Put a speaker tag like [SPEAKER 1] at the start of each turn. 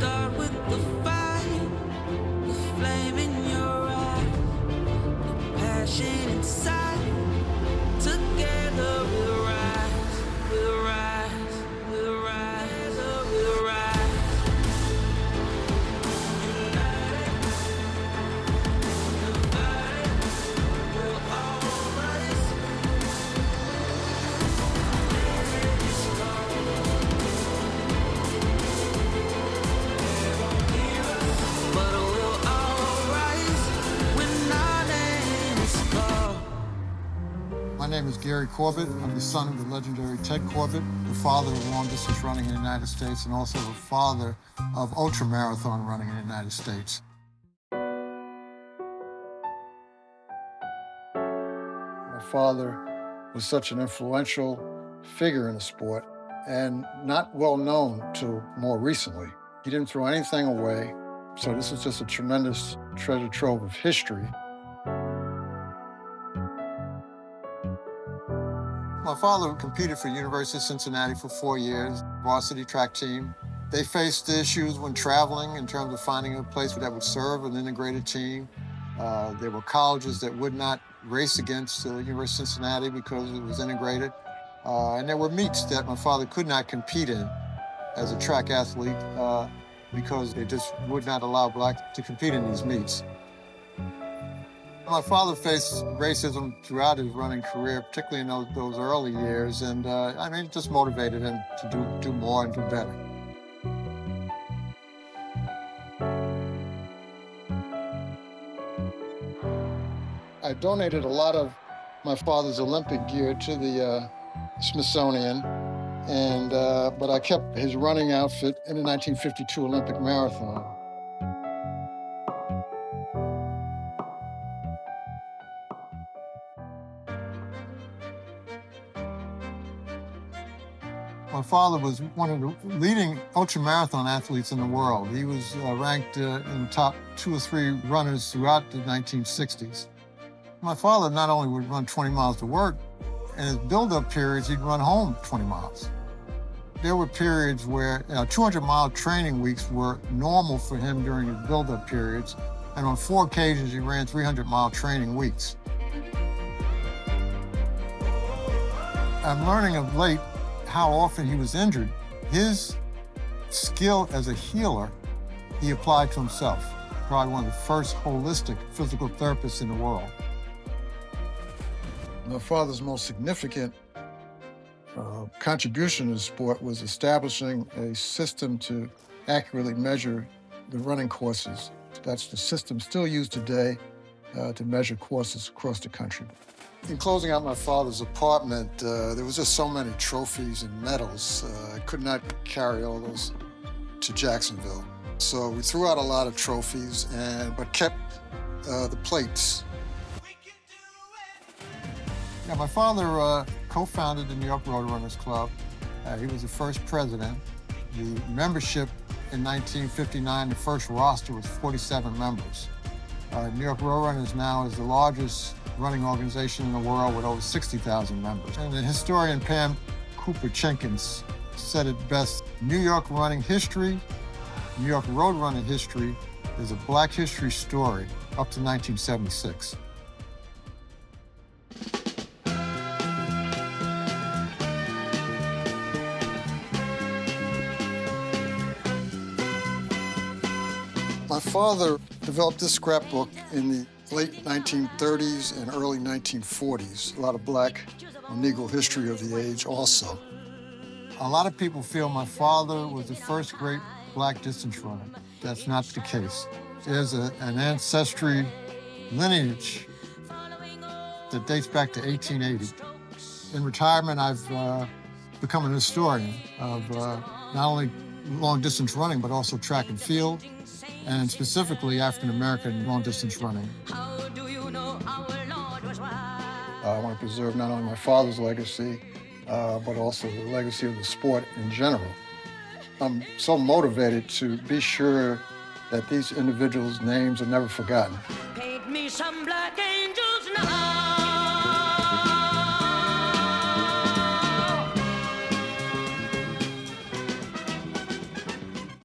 [SPEAKER 1] start with the fire, the flame in your eyes, the passion inside. Together we'll rise, we'll rise, we'll rise, we'll rise. United, divided, we'll all rise. But we'll all rise when our name is called.
[SPEAKER 2] My name is Gary Corbitt. I'm the son of the legendary Ted Corbitt, the father of long-distance running in the United States, and also the father of ultramarathon running in the United States. My father was such an influential figure in the sport and not well known till more recently. He didn't throw anything away, so this is just a tremendous treasure trove of history. My father competed for University of Cincinnati for 4 years, varsity track team. They faced issues when traveling in terms of finding a place that would serve an integrated team. There were colleges that would not race against the University of Cincinnati because it was integrated. And there were meets that my father could not compete in as a track athlete because they just would not allow blacks to compete in these meets. My father faced racism throughout his running career, particularly in those early years, and I mean, it just motivated him to do more and do better. I donated a lot of my father's Olympic gear to the Smithsonian, and but I kept his running outfit in the 1952 Olympic marathon. My father was one of the leading ultramarathon athletes in the world. He was ranked in the top 2 or 3 runners throughout the 1960s. My father not only would run 20 miles to work, in his build-up periods, he'd run home 20 miles. There were periods where 200-mile training weeks were normal for him during his build-up periods, and on 4 occasions, he ran 300-mile training weeks. I'm learning of late how often he was injured. His skill as a healer, he applied to himself. Probably one of the first holistic physical therapists in the world. My father's most significant contribution to the sport was establishing a system to accurately measure the running courses. That's the system still used today to measure courses across the country. In closing out my father's apartment, there was just so many trophies and medals. I could not carry all those to Jacksonville. So we threw out a lot of trophies, but kept the plates. Yeah, my father co-founded the New York Road Runners Club. He was the first president. The membership in 1959, the first roster was 47 members. New York Road Runners now is the largest running organization in the world with over 60,000 members. And the historian Pam Cooper-Jenkins said it best: New York running history, New York road running history is a Black history story up to 1976. My father developed this scrapbook in the late 1930s and early 1940s. A lot of Black and Negro history of the age also. A lot of people feel my father was the first great Black distance runner. That's not the case. There's an ancestry lineage that dates back to 1880. In retirement, I've become an historian of not only long-distance running, but also track and field, and specifically African-American long-distance running. I want to preserve not only my father's legacy, but also the legacy of the sport in general. I'm so motivated to be sure that these individuals' names are never forgotten.